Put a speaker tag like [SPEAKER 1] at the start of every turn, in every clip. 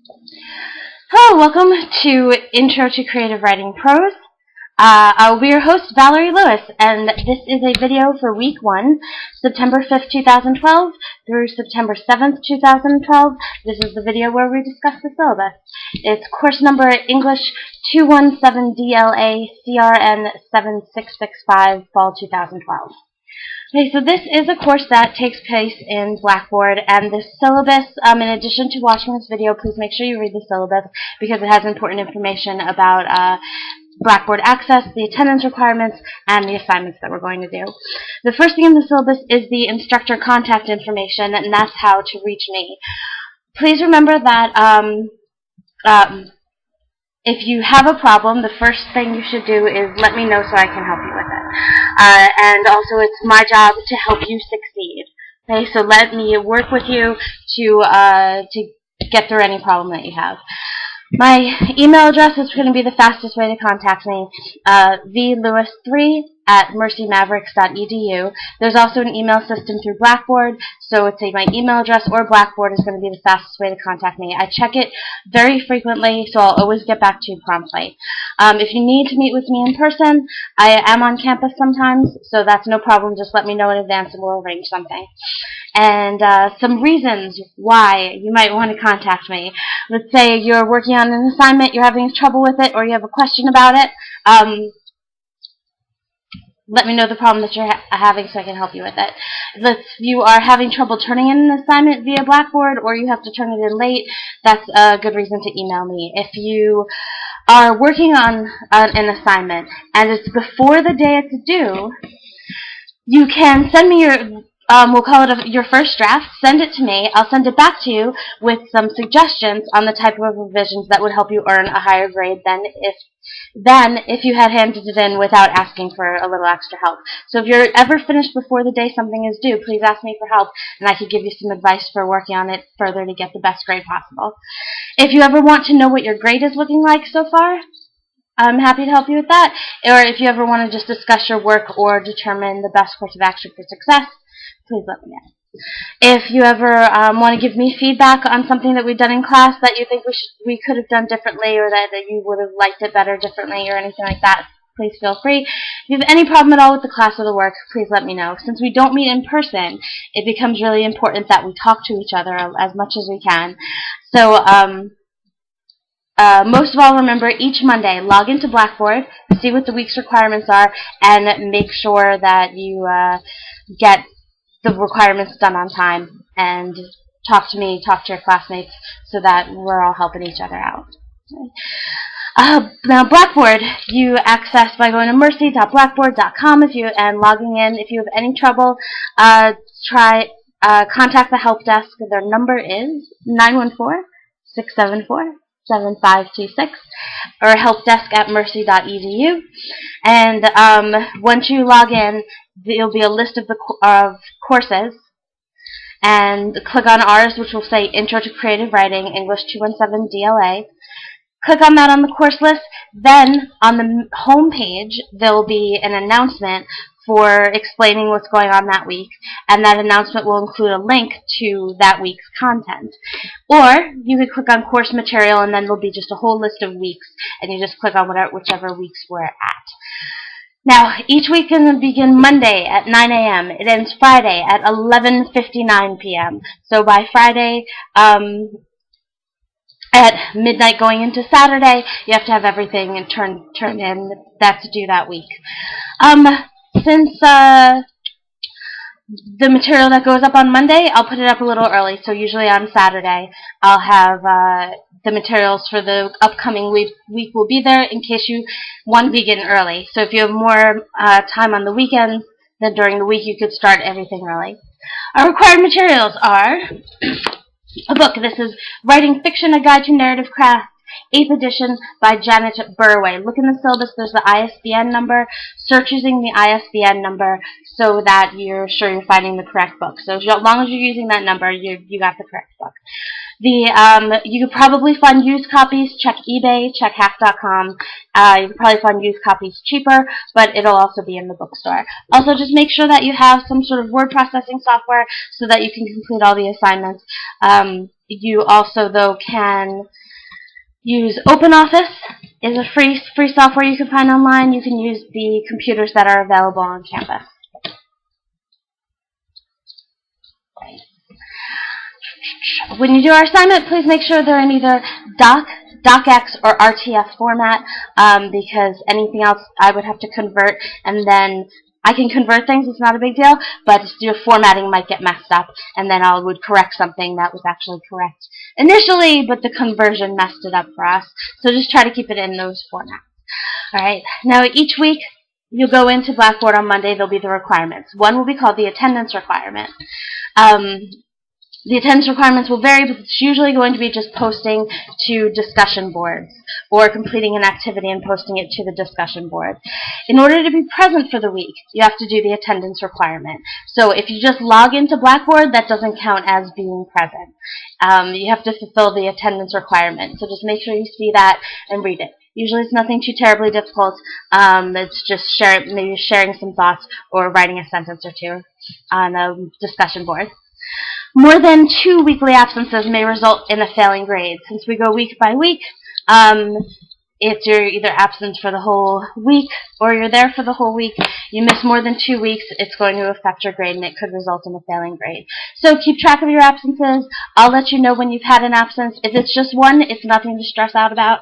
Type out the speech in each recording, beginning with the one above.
[SPEAKER 1] Hello, welcome to Intro to Creative Writing Prose. I'll be your host, Valerie Lewis, and this is a video for week 1, September 5th, 2012 through September 7th, 2012. This is the video where we discuss the syllabus. It's course number English 217 DLA CRN 7665 Fall 2012. Okay, so this is a course that takes place in Blackboard, and the syllabus, in addition to watching this video, please make sure you read the syllabus because it has important information about Blackboard access, the attendance requirements, and the assignments that we're going to do. The first thing in the syllabus is the instructor contact information, and that's how to reach me. Please remember that if you have a problem, the first thing you should do is let me know so I can help you with it. And also, it's my job to help you succeed. Okay, so let me work with you to get through any problem that you have. My email address is going to be the fastest way to contact me, vlewis3@mercymavericks.edu. There's also an email system through Blackboard, so it's my email address or Blackboard is going to be the fastest way to contact me. I check it very frequently, so I'll always get back to you promptly. If you need to meet with me in person, I am on campus sometimes, so that's no problem. Just let me know in advance and we'll arrange something. And some reasons why you might want to contact me. Let's say you're working on an assignment, you're having trouble with it, or you have a question about it. Let me know the problem that you're having so I can help you with it. If you are having trouble turning in an assignment via Blackboard, or you have to turn it in late, that's a good reason to email me. If you are working on an assignment and it's before the day it's due, you can send me your we'll call it your first draft. Send it to me. I'll send it back to you with some suggestions on the type of revisions that would help you earn a higher grade than if you had handed it in without asking for a little extra help. So if you're ever finished before the day something is due, please ask me for help, and I could give you some advice for working on it further to get the best grade possible. If you ever want to know what your grade is looking like so far, I'm happy to help you with that. Or if you ever want to just discuss your work or determine the best course of action for success, please let me know. If you ever want to give me feedback on something that we've done in class that you think we could have done differently, or that you would have liked it better differently, or anything like that, please feel free. If you have any problem at all with the class or the work, please let me know. Since we don't meet in person, it becomes really important that we talk to each other as much as we can. So most of all, remember, each Monday, log into Blackboard, see what the week's requirements are, and make sure that you get the requirements done on time, and talk to me, talk to your classmates, so that we're all helping each other out. Now, Blackboard you access by going to mercy.blackboard.com and logging in. If you have any trouble, contact the help desk. Their number is 914-674-7526, or helpdesk@mercy.edu. And once you log in, there'll be a list of courses, and click on ours, which will say Intro to Creative Writing, English 217 DLA. Click on that on the course list. Then on the home page, there'll be an announcement for explaining what's going on that week, and that announcement will include a link to that week's content. Or you could click on course material, and then there'll be just a whole list of weeks, and you just click on whichever weeks we're at. Now, each week is going to begin Monday at 9 a.m. It ends Friday at 11:59 p.m. So by Friday, at midnight going into Saturday, you have to have everything turned in that's due that week. Since the material that goes up on Monday, I'll put it up a little early. So usually on Saturday, I'll have the materials for the upcoming week will be there in case you want to begin early. So if you have more time on the weekends than during the week, you could start everything early. Our required materials are a book. This is Writing Fiction, A Guide to Narrative Craft, 8th edition by Janet Burway. Look in the syllabus, there's the ISBN number. Search using the ISBN number so that you're sure you're finding the correct book. So as long as you're using that number, you got the correct book. You could probably find used copies. Check eBay, check hack.com. You could probably find used copies cheaper, but it'll also be in the bookstore. Also, just make sure that you have some sort of word processing software so that you can complete all the assignments. You also, though, can use OpenOffice. Is a free software you can find online. You can use the computers that are available on campus. When you do our assignment, please make sure they're in either docx, or RTF format, because anything else I would have to convert, and then I can convert things, it's not a big deal, but your formatting might get messed up, and then I would correct something that was actually correct initially, but the conversion messed it up for us. So just try to keep it in those formats. Alright, now each week you'll go into Blackboard on Monday, there'll be the requirements. One will be called the attendance requirement. The attendance requirements will vary, but it's usually going to be just posting to discussion boards or completing an activity and posting it to the discussion board. In order to be present for the week, you have to do the attendance requirement. So if you just log into Blackboard, that doesn't count as being present. You have to fulfill the attendance requirement. So just make sure you see that and read it. Usually it's nothing too terribly difficult. It's just maybe sharing some thoughts or writing a sentence or two on a discussion board. More than 2 weekly absences may result in a failing grade. Since we go week by week, if you're either absent for the whole week or you're there for the whole week, you miss more than 2 weeks, it's going to affect your grade and it could result in a failing grade. So keep track of your absences. I'll let you know when you've had an absence. If it's just one, it's nothing to stress out about.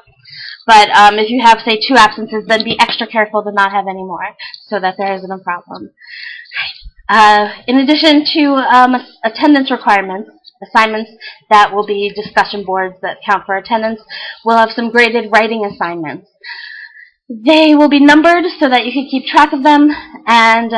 [SPEAKER 1] But if you have, say, 2 absences, then be extra careful to not have any more so that there isn't a problem. In addition to attendance requirements, assignments that will be discussion boards that count for attendance, we'll have some graded writing assignments. They will be numbered so that you can keep track of them, and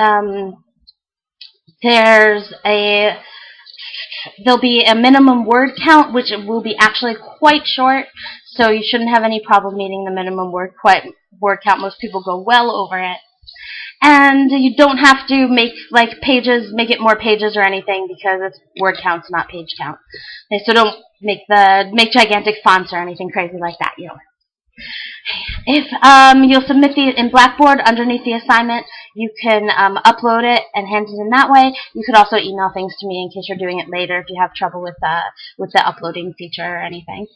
[SPEAKER 1] there'll be a minimum word count, which will be actually quite short, so you shouldn't have any problem meeting the minimum word count. Most people go well over it. And you don't have to make it more pages or anything, because it's word counts, not page count. Okay, so don't make gigantic fonts or anything crazy like that. You know. If you'll submit in Blackboard underneath the assignment, you can upload it and hand it in that way. You could also email things to me in case you're doing it later if you have trouble with the uploading feature or anything.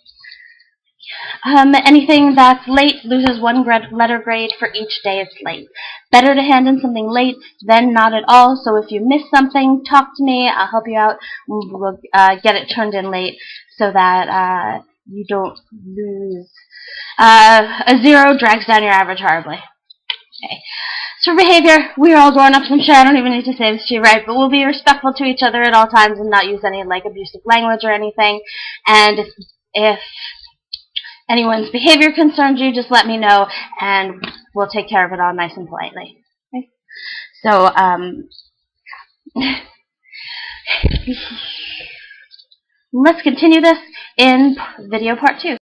[SPEAKER 1] Anything that's late loses 1 letter grade for each day it's late. Better to hand in something late than not at all, so if you miss something, talk to me. I'll help you out. We'll get it turned in late so that you don't lose. A 0 drags down your average horribly. Okay. So behavior, we're all grown-ups, I'm sure I don't even need to say this to you, right? But we'll be respectful to each other at all times and not use any abusive language or anything. And if anyone's behavior concerns you, just let me know, and we'll take care of it all nice and politely. Okay? So, let's continue this in video part 2.